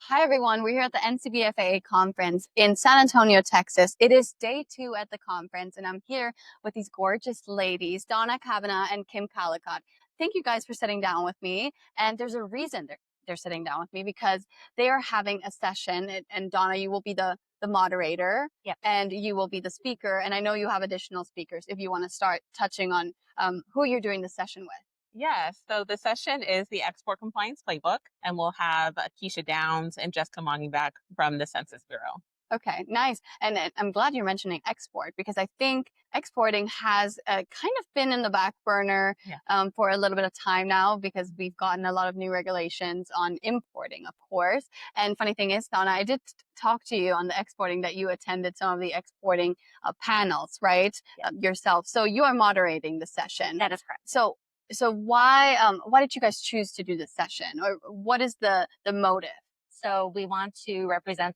Hi, everyone. We're here at the NCBFAA conference in San Antonio, Texas. It is day 2 at the conference, and I'm here with these gorgeous ladies, Donna Kavanaugh and Kim Calicott. Thank you guys for sitting down with me. And there's a reason they're sitting down with me because they are having a session. And Donna, you will be the moderator. Yep. And you will be the speaker. And I know you have additional speakers if you want to start touching on who you're doing the session with. Yes, so the session is the Export Compliance Playbook, and we'll have Keisha Downs and Jessica back from the Census Bureau. Okay, nice. And I'm glad you're mentioning export because I think exporting has kind of been in the back burner for a little bit of time now because we've gotten a lot of new regulations on importing, of course. And funny thing is, Donna, I did talk to you on the exporting that you attended some of the exporting panels, right? Yourself. So you are moderating the session. That is correct. So why did you guys choose to do this session, or what is the motive? So we want to represent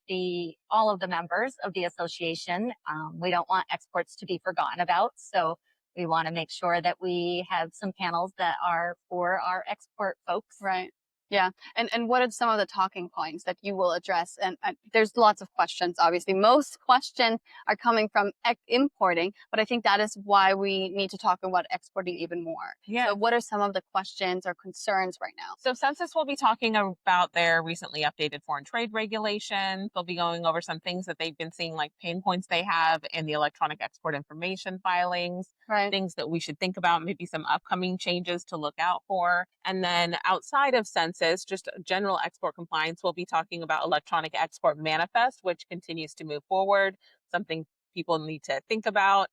all of the members of the association. We don't want exports to be forgotten about. So we want to make sure that we have some panels that are for our export folks. Right. Yeah. And what are some of the talking points that you will address? And there's lots of questions, obviously. Most questions are coming from importing, but I think that is why we need to talk about exporting even more. Yeah. So what are some of the questions or concerns right now? So Census will be talking about their recently updated foreign trade regulations. They'll be going over some things that they've been seeing, like pain points they have in the electronic export information filings, right. Things that we should think about, maybe some upcoming changes to look out for. And then outside of Census, just general export compliance, we'll be talking about electronic export manifest, which continues to move forward, something people need to think about.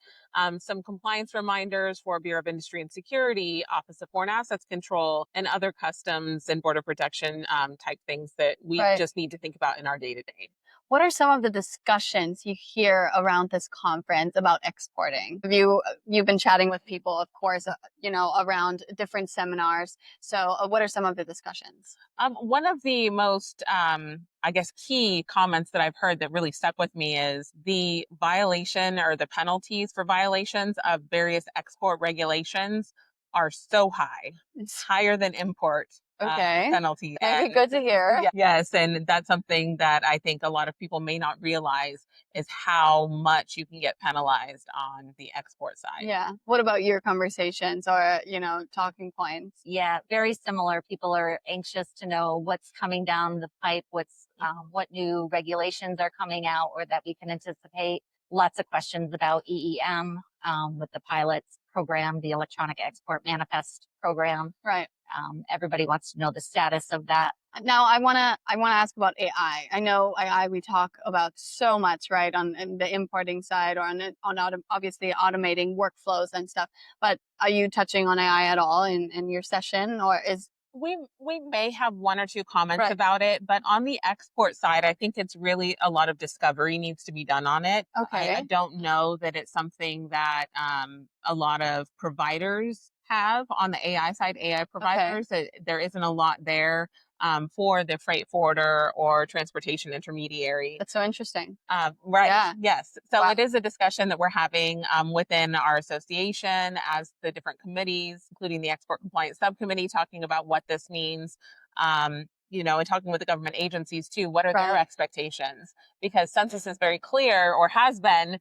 Some compliance reminders for Bureau of Industry and Security, Office of Foreign Assets Control, and other customs and border protection type things that we just need to think about in our day-to-day. What are some of the discussions you hear around this conference about exporting? You've been chatting with people, of course, around different seminars. So what are some of the discussions? One of the most, key comments that I've heard that really stuck with me is the violation or the penalties for violations of various export regulations are so high. It's higher than import. Penalty. Good to hear. Yes, and that's something that I think a lot of people may not realize is how much you can get penalized on the export side. Yeah. What about your conversations or, talking points? Yeah, very similar. People are anxious to know what's coming down the pipe, what new regulations are coming out or that we can anticipate. Lots of questions about EEM with the pilots program, the electronic export manifest program. Right. Everybody wants to know the status of that. Now, I wanna ask about AI. I know AI we talk about so much, right, on the importing side or on obviously automating workflows and stuff. But are you touching on AI at all in your session, or is we may have one or two comments about it, but on the export side, I think it's really a lot of discovery needs to be done on it. Okay. I don't know that it's something that a lot of providers have on the AI side, AI providers. There isn't a lot there for the freight forwarder or transportation intermediary. That's so interesting. Right. Yeah. Yes. So it is a discussion that we're having within our association as the different committees, including the Export Compliance Subcommittee, talking about what this means. And talking with the government agencies too, what are their expectations? Because Census is very clear, or has been,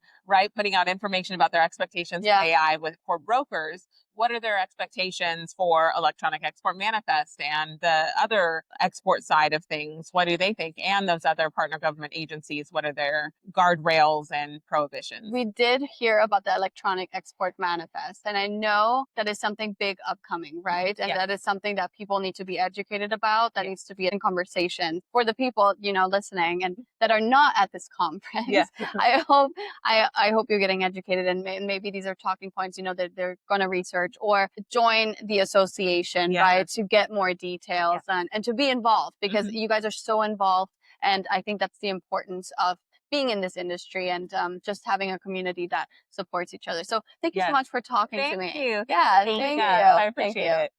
putting out information about their expectations for AI for brokers. What are their expectations for electronic export manifest and the other export side of things? What do they think? And those other partner government agencies, what are their guardrails and prohibitions? We did hear about the electronic export manifest, and I know that is something big upcoming, right? And that is something that people need to be educated about, that needs to be in conversation for the people, listening and that are not at this conference. Yes. I hope you're getting educated, and maybe these are talking points, that they're going to research or join the association, right, to get more details and to be involved, because you guys are so involved. And I think that's the importance of being in this industry and just having a community that supports each other. So thank you so much for talking to me. Thank you. Yeah, thank you. I appreciate it.